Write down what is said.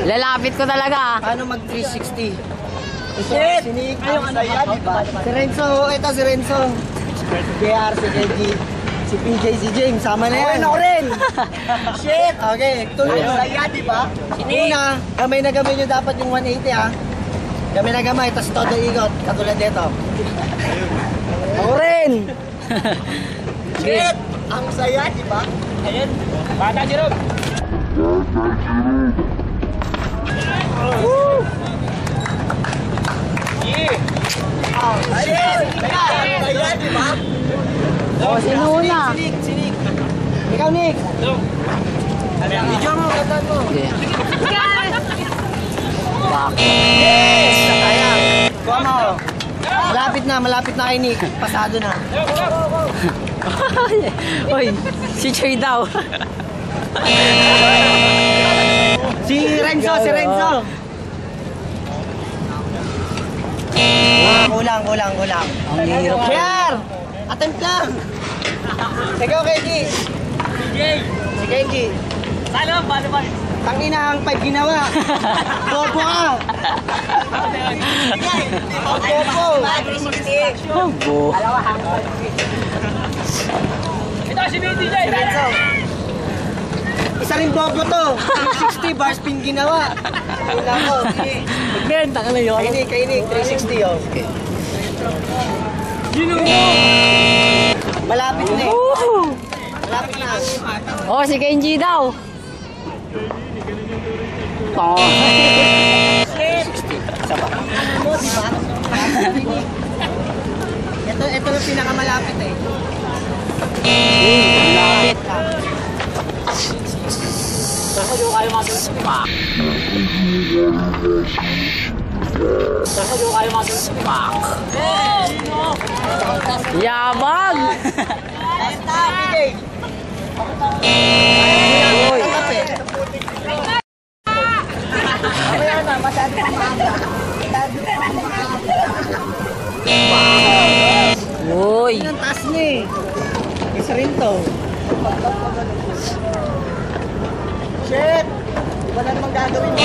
Lalapit ko talaga. Paano mag 360? Shit! Sinik, ang saya, diba? Si Renzo, ito si Renzo. Si JR, si KG, si PJ, si James, sama na yan. Ako rin! Shit! Okay, tuloy. Ang saya, diba? Una, gamay na gamay nyo dapat yung 180 ha. Gamay na gamay, tapos todo ikot, katulad dito. Ako rin! Shit! Ang saya, diba? Ayun, bata Jerome! Woo! Shit! Saya, diba? O, sino una? Sinik. Ikaw, Nick. Video mo, gandaan mo. Yes! Kaya. Kuha mo. Malapit na kay Nick. Pasado na. Uy, si Choy daw. Si Renzo. Kulang. Ang hirap. Share! Attempt lang! Ikaw, Kenji. Si Kenji. Salo, bali. Tangina ang 5 ginawa. Bobo ka! Bobo! Bobo. Ito si BTJ! Isa rin bobo to. 360 bar spin ginawa. Wala ko. Magbenta ka na yun. Kainig. 360 oh. Okay. Malapit na eh. Malapit na. Oh, si Kenji daw. Oh. Saba. Mo, di ba? Ito yung pinakamalapit eh. Malapit. Sasado kayo mag-spak. Yabag! Uy! Uy! Ang taas niya eh. Isa rin to. Shit! Wala namang gagawin mo.